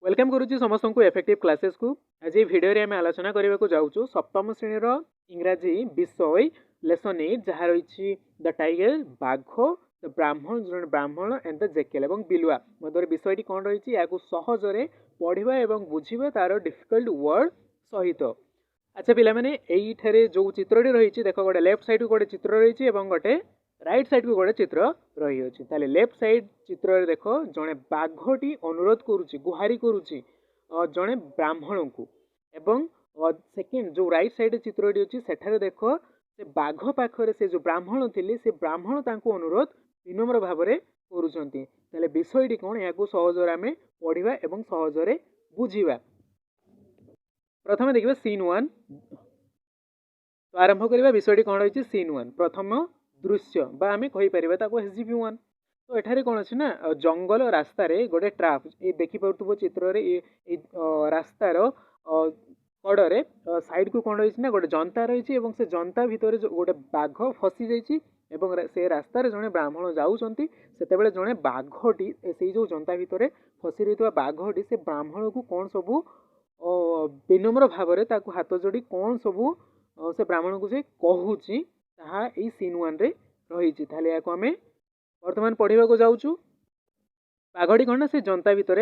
Welcome करुच्ची समस्त को effective classes को आज भिडियो रे आमे आलोचना करबा को जाउछु सप्तम श्रेणी रो इंग्रजी विषय लेसन 8 जहा रही द टाइगर बाघ द ब्राह्मण जन ब्राह्मण एंड द जेकेल एवं बिलुआ मधुर विषयटी कौन रही या सहजरे पढ़ा एवं बुझा तार डिफिकल्ट वर्ड सहित। अच्छा पिला माने एइठारे जो चित्रटी रही देख गोटे लेफ्ट साइड को गोटे चित्र रही गोटे राइट साइड को गोटे चित्र रही अच्छी ताले लेफ्ट साइड चित्र देख जड़े बाघटी अनुरोध करुच्ची गुहारी करुच्ची जड़े ब्राह्मण को एवं सेकेंड जो राइट साइड चित्रटी अच्छी सेठारे देख से बाघ पाखरे से जो ब्राह्मण थिले से ब्राह्मण तांको अनुरोध विनम्र भाव में करुचंती ताले विषयटी कौन या सहजरे आमे पढ़िबा एवं सहजरे बुझिबा। प्रथम देखिबा सीन 1 तो आरंभ करबा विषयटी कौन रही सीन 1 प्रथम दृश्य बा आमे कहि परिबा ताको SGP1 तो एठारे कौन अछि ना जंगल रास्ता रे गोटे ट्राप ए देखि पड़तबो चित्र रे ए रास्तार कड़े साइड को कौन रही ना गोटे जनता रही एवं से जनता भितर गोटे बाघ फसी जाइए एवं से रास्ता रे जड़े ब्राह्मण जाऊँगी से जड़े बाघटी से जो जनता भितर फसी रही बाघटी से ब्राह्मण को कौन सबू विनम्र भाव में हाथ जोड़ी कौन सबू से ब्राह्मण को से कहूची ताहा एई सीन 1 रे रही ताले याको आमे वर्तमान पढ़िबा को जाउछु। बाघटी कौन ना से जनता भितर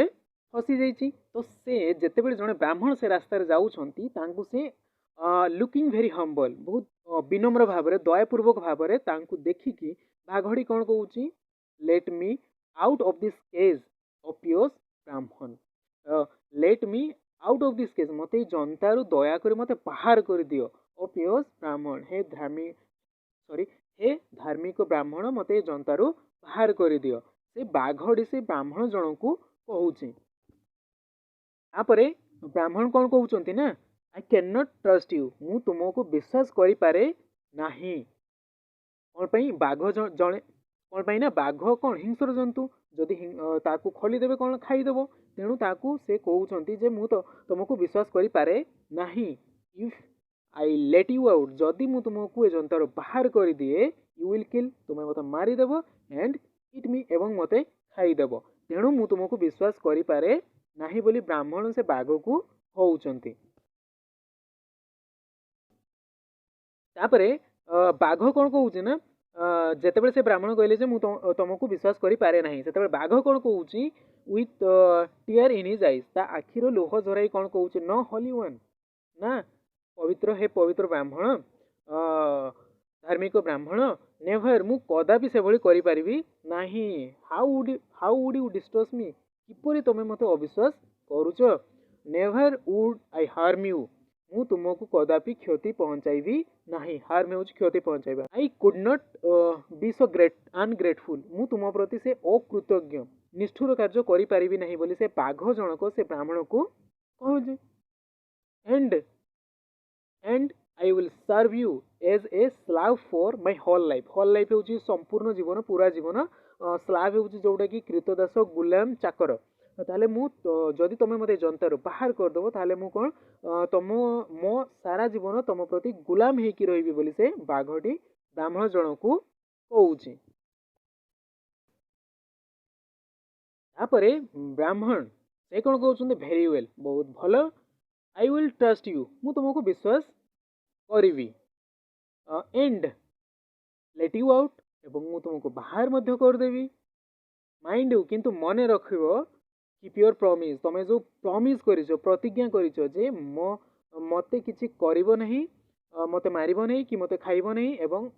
फसी जाइए तो से जेते बेले जड़े ब्राह्मण से रास्ता रे जाउछंती तांकु से लुकिंग वेरी हम्बल बहुत विनम्र भाव में दयापूर्वक भाव में तांकु देखिकी बाघटी कौन कहूची let me out of this cage of yours Brahmin let me out of this cage मते जनता रु दया कर मते बाहर कर दियो ऑफ योर्स ब्राह्मण हे धार्मिक ब्राह्मण मते जनता रु बाहर कर दियो से बाघटी से ब्राह्मण जन को कहूची। तापरे ब्राह्मण कौन कहउचंती ना I can not trust you मु तुमको विश्वास करि पारे नाही कौन पई बाघ जणे कौन पई ना बाघ कौन हिंसर जंतु जदि ताकू खोली देबे कौन खाई देबो तेणु ताकू से कहउचंती जे मु तो तुमको विश्वास करि पारे नाही if I let you out जदि मु तुमको ए जनतार बाहर कर दिए यू विल किल तुम्हें मत मारी देबो एंड इट मी एवं मते खाई देबो तेणु मु तुमको विश्वास करि पारे नाही बोली ब्राह्मण से बाघ को कहउचंती। तापरे बाघ कौन कहूची ना जेतेबेले से ब्राह्मण कहले जे मु तुमको विश्वास करि पारे नाही सेतेबेले बाघ कौन कहूची with tear in his eyes ता आखिरो लोह झराई कौन कहूची न होली वन ना पवित्र हे पवित्र ब्राह्मण धार्मिक ब्राह्मण नेभर मु कदापि से भली करि परिबी नाही how would you distrust me किपरि तमे मते अविश्वास करूच never would I harm you मु तुमको कदापि क्षति पहुंचाइबी नाही हार्म होची क्षति पहुंचाइबा I could not be so great ungrateful मु तुम प्रति से अकृतज्ञ निष्ठुर कार्य करि परिबी नाही बोली से बाघ जनक से ब्राह्मण को कहूजे and I will serve you as a slave for my whole life होची संपूर्ण जीवन पूरा जीवन स्लाव होची जोटा कि कृतदास गुलाम चाकर ताले मु जदि तुम मते जनतार बाहर करदेव ताले मु कौन तुम मो सारा जीवन तुम प्रति गुलाम होकी रही बोली से बाघटी ब्राह्मण जन को कहूची। तापरे ब्राह्मण से कौन कहउछन्ते वेरी वेल बहुत भल आई विल ट्रस्ट यू मु तुमको विश्वास करिवी एंड लेट यू आउट एवं मु तुमको बाहर मध्य करदेवी माइंड यू किंतु मने रखिबो कीप योर प्रॉमिस तमे जो प्रॉमिस करिछो प्रतिज्ञा करिछो जे मते किछि करिवो नहीं मते मारिबो नहीं कि मते खाइबो नहीं एवं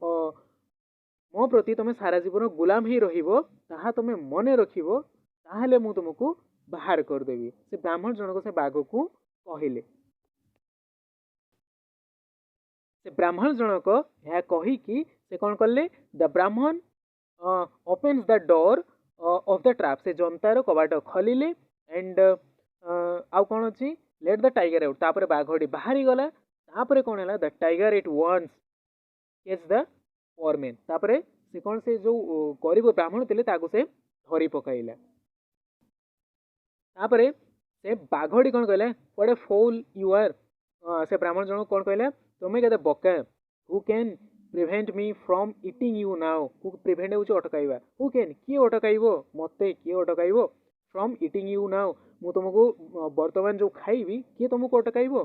मो प्रति तमे सारा जीवन गुलाम ही रहिबो ताहा तमे मने रखिबो ताहाले मु तुमको बाहर करदेवी से ब्राह्मण जनक से बाघ को कहिले से ब्राह्मण जनक यह कहीकि से कौन कले द ब्राह्मण opens the door of the trap से जनतार कबाट खोलिले एंड आउ कौन अच्छी लेट द टाइगर आउट तापर बाघटी बाहरी गला तापर कौन है the tiger it once catch the foramen तापर से कौन से जो गरीब ब्राह्मण थे ताको से धरी पकाइला तापर से बाघटी कौन कहला what a fool you are से ब्राह्मण जन कौन कहला तुम्हें कहते बका who can prevent me from eating you now who prevent हो अटकाइबा हु कैन किए अटकाइबो मते किए अटकाइबो फ्रॉम इटिंग यू नाउ मु तुमको वर्तमान जो खाइबी किए तुमको अटकाइब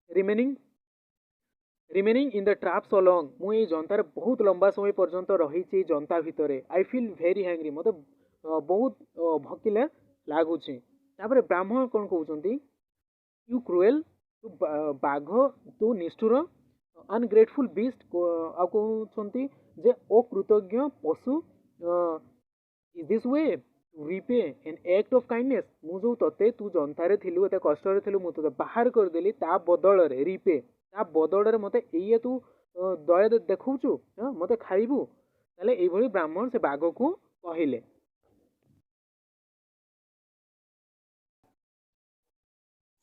remaining remaining in the trap so long मु ये जनतार बहुत लंबा समय पर्यंत रही जनता भितर आई फिल वेरी हैंग्री मत बहुत भकिला लगुच ब्राह्मण कौन कहते यू क्रुएल तू बाघ तू निष्ठुर अनग्रेटफुल बीस्ट आ कहते जे अकृतज्ञ पशु is this way repay an act of kindness मु जो तते तू जनतारे थिलु एते कष्टरे थिलु मु तते बाहर कर देली ता बदल रे रिपे ता बदल रे मते एये तू दया देखौचु मते खाइबु ताले एई भली ब्राह्मण से बाघ को कहिले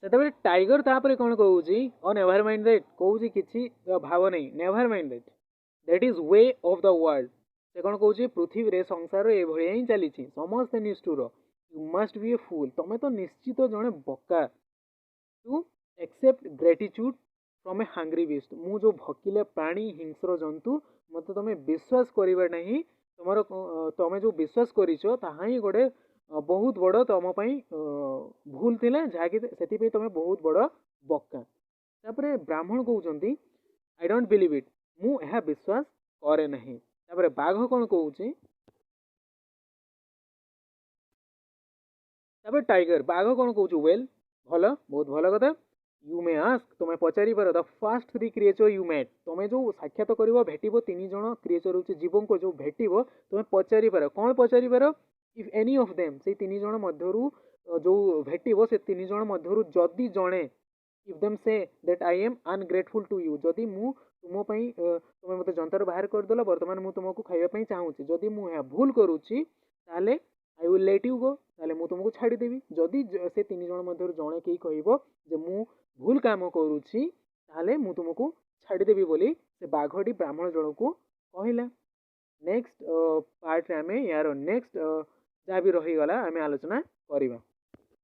सेतबेले टाइगर तापरे कोन कहउची ओ नेवर माइंड दैट कहउची किछि भाव नहीं never mind that is way of the world से कौन कौन पृथ्वी रे संसार ये ही चली समस्ते निष्ठुर you must be a fool तमें तो निश्चित जड़े बका to accept gratitude from a hungry beast मु जो भकिले प्राणी हिंस्र जंतु मत तुम विश्वास करवा नहीं तुम तुम जो विश्वास करिछ ताहा ही गोटे बहुत बड़ तुम भूल थिला जहाँकि से तुम बहुत बड़ बक्का तापरे ब्राह्मण कहते आई डोंट बिलीव इट मु यह विश्वास करे नहीं तापरे बाघ कौन कहूँ टाइगर बाघ कौन कहूँ वेल भल बहुत भल कथा यू मे आस्क तुम्हें पचारि पार the first three creature you met तुम्हें जो साक्षात कर भेट तीन जन क्रिएचर हूँ जीव को जो भेट तुम्हें पचारि पार कौन पचारि पार इफ एनी ऑफ देम से तीन जन मध्यरु जो भेट से तीन जन मध्यरु जदि जड़े if them say that I am ungrateful to you जदि मु तुम तुम्हें मत जनतार बाहर करदेल बर्तमान मुझे तुमको खाइबा चाहूँगी जदि मुझे भूल करुच्ची ताले I will let you go ताले मु तुमको छाड़देवी जदि से तीन जन मध्य जड़े कहीं कह जे मु भूल काम करुच्ची ताले मु तुमको छाड़देवी बोली से बाघटी ब्राह्मण जन को कहला नेक्स्ट पार्ट आम यार नेक्स्ट जहाँ भी रहीगला आम आलोचना करवा।